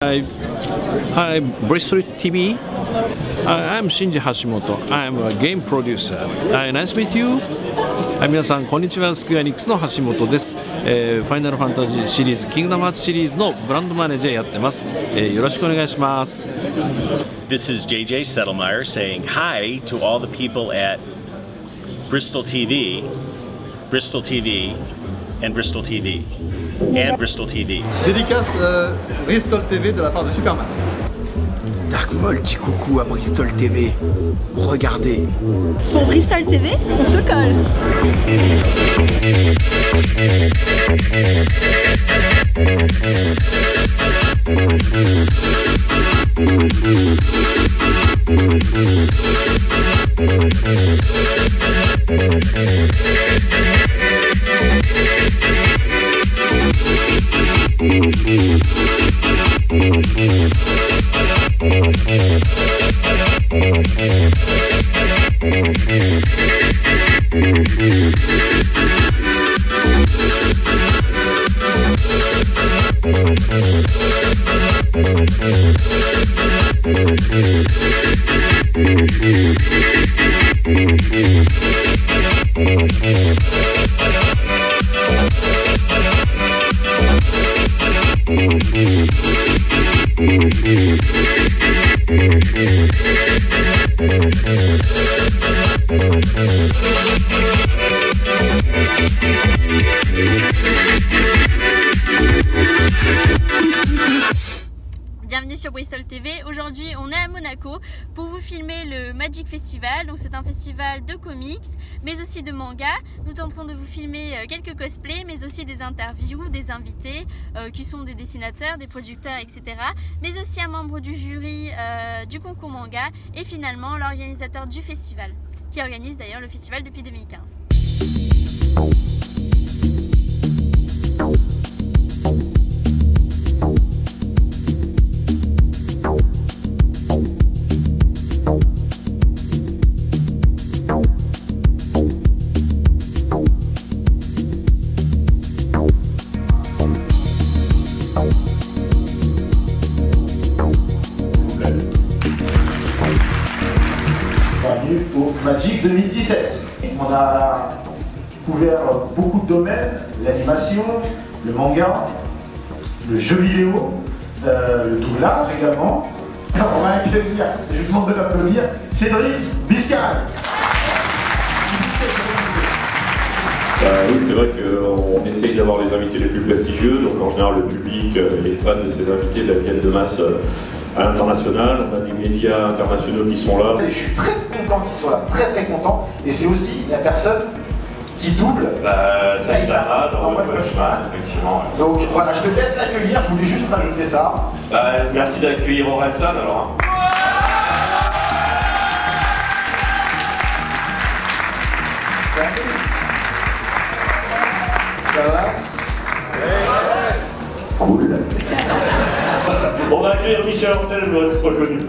Hi, Bristol TV. I'm Shinji Hashimoto. I'm a game producer. Nice to meet you. 皆さんこんにちは。スクエアエニックスの橋本です。ファイナルファンタジーシリーズ、キングダムハーツシリーズのブランドマネージャーやってます。よろしくお願いします。This is JJ Settlemeyer saying hi to all the people at Bristol TV, and Bristol TV, and Bristol TV. Dédicace Bristol TV de la part de Superman. Dark Maul dit coucou à Bristol TV. Regardez. Pour Bristol TV, on se colle. Bienvenue sur Bristol TV. Aujourd'hui on est à Monaco pour vous filmer le Magic Festival. Donc c'est un festival de comics mais aussi de manga. Nous tenterons de vous filmer quelques cosplays mais aussi des interviews, des invités qui sont des dessinateurs, des producteurs, etc. Mais aussi un membre du jury du concours manga et finalement l'organisateur du festival qui organise d'ailleurs le festival depuis 2015. Bienvenue au Magic 2017. On a couvert beaucoup de domaines, l'animation, le manga, le jeu vidéo, le doublage également. On va accueillir, je vous demande de l'applaudir, Cédric Biscay. Oui, c'est vrai qu'on essaye d'avoir les invités les plus prestigieux, donc en général le public, les fans de ces invités de la viennent de masse à l'international. On a des médias internationaux qui sont là. Je suis très content qu'ils soient là, très content. Et c'est aussi la personne qui double Saitama dans One Punch Man, effectivement. Donc voilà, je te laisse l'accueillir, je voulais juste rajouter ça. Merci d'accueillir Orelsan alors. Salut. Ça va? Cool. On va accueillir Michel Ancel, le reste soit connu.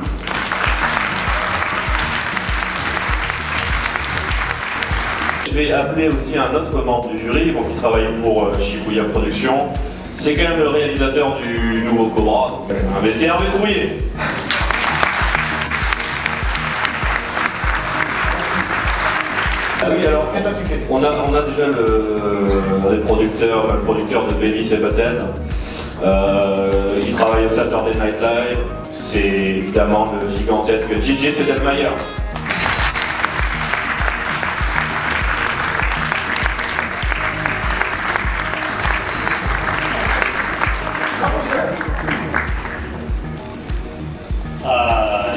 Je vais appeler aussi un autre membre du jury, qui travaille pour Shibuya Productions. C'est quand même le réalisateur du nouveau Cobra, donc mais c'est Hervé Trouillet. Oui, alors on a déjà le producteur de Beavis et Butthead. Il travaille au Saturday Night Live. C'est évidemment le gigantesque JJ Sedelmayer.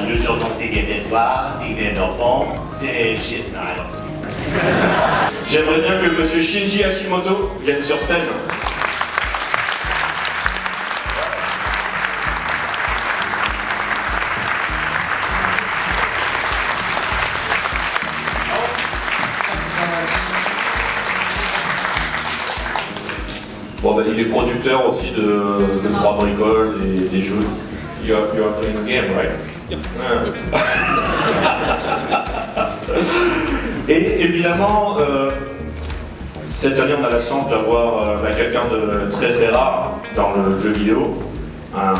Le jour sont signes d'étoiles, signes d'enfants, c'est shit night. J'aimerais bien que monsieur Shinji Hashimoto vienne sur scène. Bon, il est producteur aussi de 3 bricoles, des jeux. You are playing a game, right? Yep. Et évidemment, cette année on a la chance d'avoir quelqu'un de très rare dans le jeu vidéo, un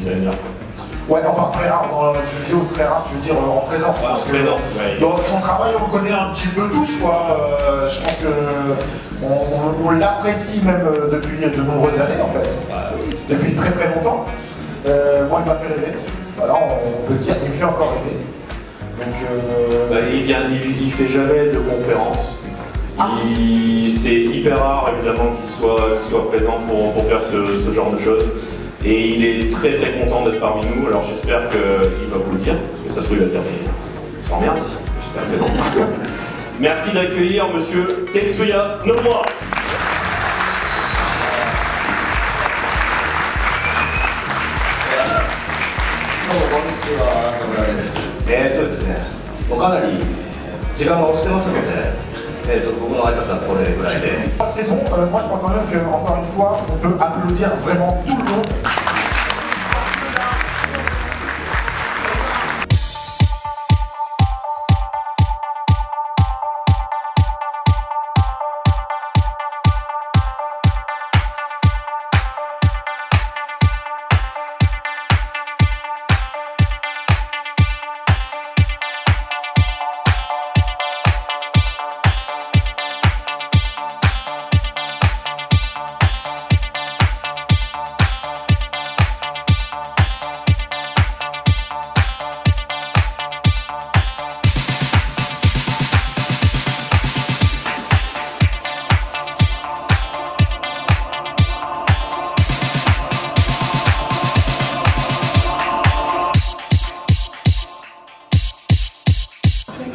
qu'ils aiment bien. Ouais, enfin très rare dans le jeu vidéo, très rare, tu veux dire en présence. Ouais, parce en présence, que ouais. dans son travail, on le connaît un petit peu tous, quoi. Je pense que on l'apprécie même depuis de nombreuses années, en fait. Depuis très très longtemps. Moi, il m'a fait rêver. Voilà, on peut dire, il me fait encore rêver. Donc, il fait jamais de conférences. C'est hyper rare évidemment qu'il soit présent pour faire ce genre de choses. Et il est très très content d'être parmi nous, alors j'espère qu'il va vous le dire, parce que ça se trouve il va dire mais on s'emmerde ici, j'espère que non. Merci d'accueillir monsieur Tetsuya Nomura. ですね、もうかなり時間が押してますので、僕の挨拶はこれぐらいで。C'est bon, moi je crois quand même qu'encore une fois, on peut applaudir vraiment tout le monde.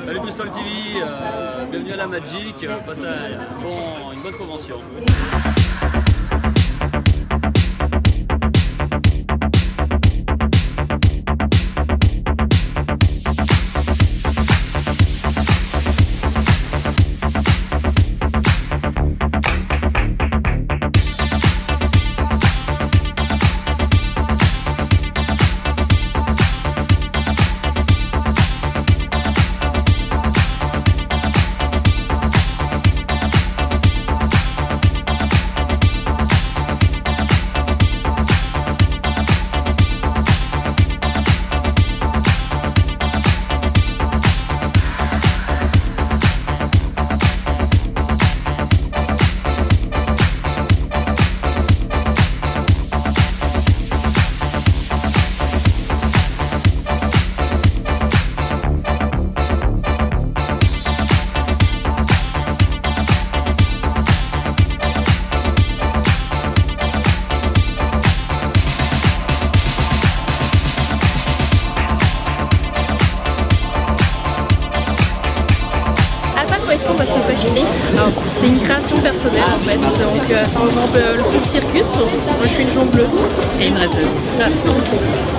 Salut Bristol TV, bienvenue à la Magic, passe une bonne convention. C'est une création personnelle en fait, donc ça regroupe le Club Circus, moi je suis une jongleuse et une raceuse.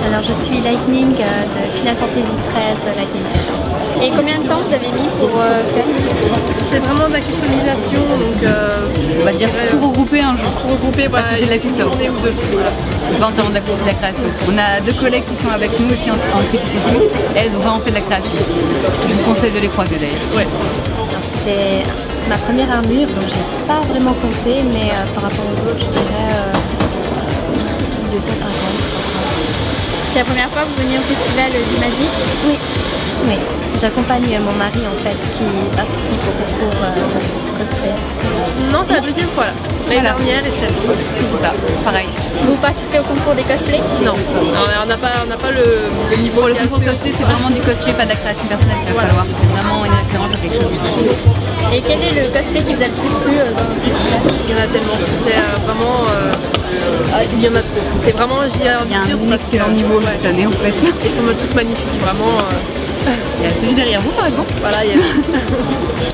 Alors je suis Lightning de Final Fantasy XIII, la Game 14. Et combien de temps vous avez mis pour faire? C'est vraiment de la customisation, donc on va dire tout regrouper un jour. Tout regrouper, parce que c'est de la custom. C'est pas entièrement de la création. On a deux collègues qui sont avec nous aussi en Club Circus, et elles ont vraiment fait de la création. Je vous conseille de les croiser d'ailleurs. Ouais. C'était ma première armure, donc j'ai pas vraiment compté, mais par rapport aux autres, je dirais 250. C'est la première fois que vous venez au festival du Magic? Oui. Oui. J'accompagne mon mari en fait qui participe au concours cosplay. Non, c'est la deuxième fois là. L'année dernière et cette fois. C'est ça, pareil. Vous participez au concours des cosplays? Non, on n'a pas le niveau. Pour le concours cosplay, c'est vraiment du cosplay, pas de la création personnelle qu'il va falloir. C'est vraiment une référence à quelque chose. Et quel est le cosplay qui vous a le plus plu dans le festival? Il y en a tellement. C'est vraiment. Il y en a trop. C'est vraiment. Il y a un excellent niveau cette année en fait. Ils sont tous magnifiques, vraiment. Il y a celui derrière vous par exemple. Voilà, il y a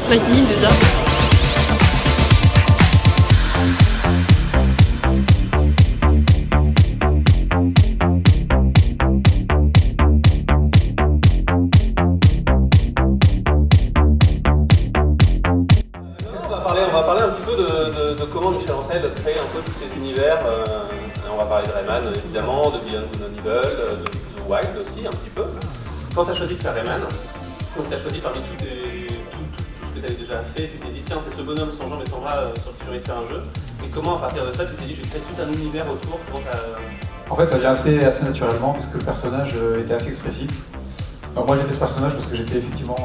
Lightning déjà. On va parler un petit peu de comment Michel Ancel crée un peu tous ces univers. On va parler de Rayman évidemment, de Beyond Good and Evil, de Wild aussi un petit peu. Quand tu as choisi de faire Rayman, donc tu as choisi parmi tout ce que tu avais déjà fait, tu t'es dit tiens c'est ce bonhomme sans jambes et sans bras sur qui j'ai envie de faire un jeu. Et comment à partir de ça tu t'es dit je vais créer tout un univers autour, comment En fait, ça vient assez naturellement parce que le personnage était assez expressif. Alors moi, j'ai fait ce personnage parce que j'étais effectivement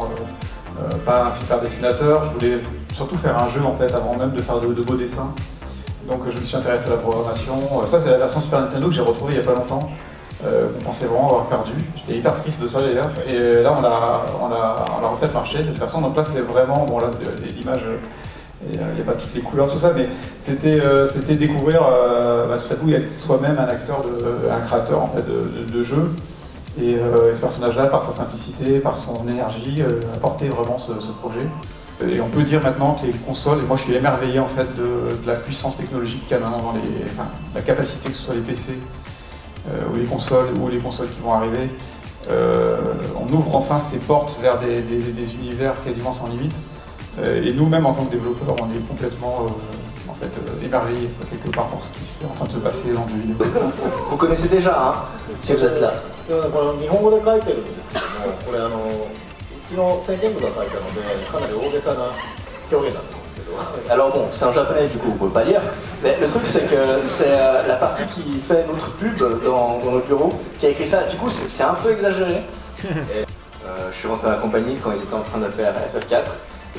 pas un super dessinateur. Je voulais surtout faire un jeu en fait avant même de faire de beaux dessins. Donc je me suis intéressé à la programmation. Ça, c'est la version Super Nintendo que j'ai retrouvée il n'y a pas longtemps. On pensait vraiment avoir perdu. J'étais hyper triste de ça d'ailleurs. Et là, on l'a refait marcher cette version. Donc là, c'est vraiment bon là l'image. Il n'y a pas toutes les couleurs, tout ça, mais c'était découvrir tout à coup être soi-même un acteur, un créateur en fait de jeu. Et ce personnage-là, par sa simplicité, par son énergie, apportait vraiment ce projet. Et on peut dire maintenant que les consoles, et moi je suis émerveillé en fait de la puissance technologique qu'il y a maintenant dans la capacité que ce soit les PC ou les consoles qui vont arriver. On ouvre enfin ces portes vers des univers quasiment sans limite. Et nous-mêmes, en tant que développeurs, on est complètement émerveillés quelque part par ce qui est en train de se passer dans le jeu vidéo. Vous connaissez déjà, hein, si vous êtes là. Alors bon, c'est en japonais, du coup, vous pouvez pas lire. Mais le truc, c'est que c'est la partie qui fait notre pub dans notre bureau qui a écrit ça. Du coup, c'est un peu exagéré. Et, je suis rentré dans la compagnie quand ils étaient en train de faire FF4.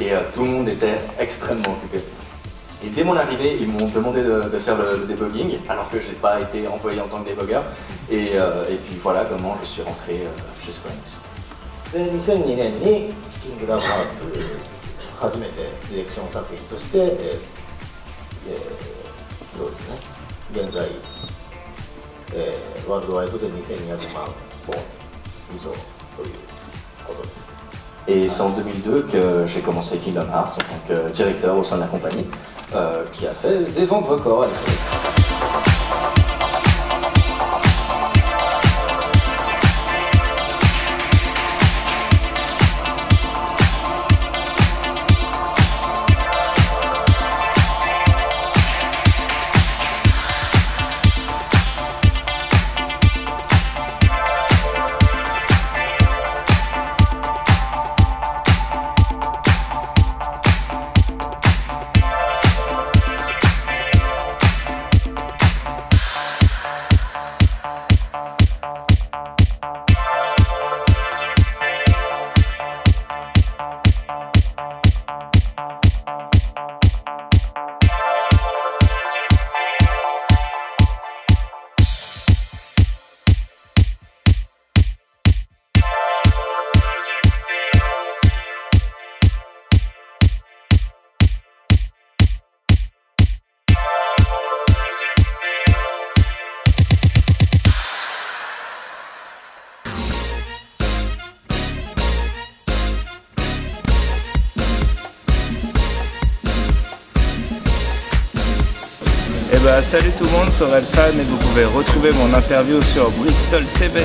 Et tout le monde était extrêmement occupé. Et dès mon arrivée, ils m'ont demandé de faire le debugging, alors que je n'ai pas été employé en tant que débugger. Et puis voilà comment je suis rentré chez Square Enix. 2002年にキングダムハーツ初めてディレクション作品として、そうですね、現在、ワールドワイドで2200万本以上ということです。 Et c'est en 2002 que j'ai commencé Kingdom Hearts en tant que directeur au sein de la compagnie, qui a fait des ventes records à l'époque. Salut tout le monde, c'est Orelsan et vous pouvez retrouver mon interview sur Bristol TV.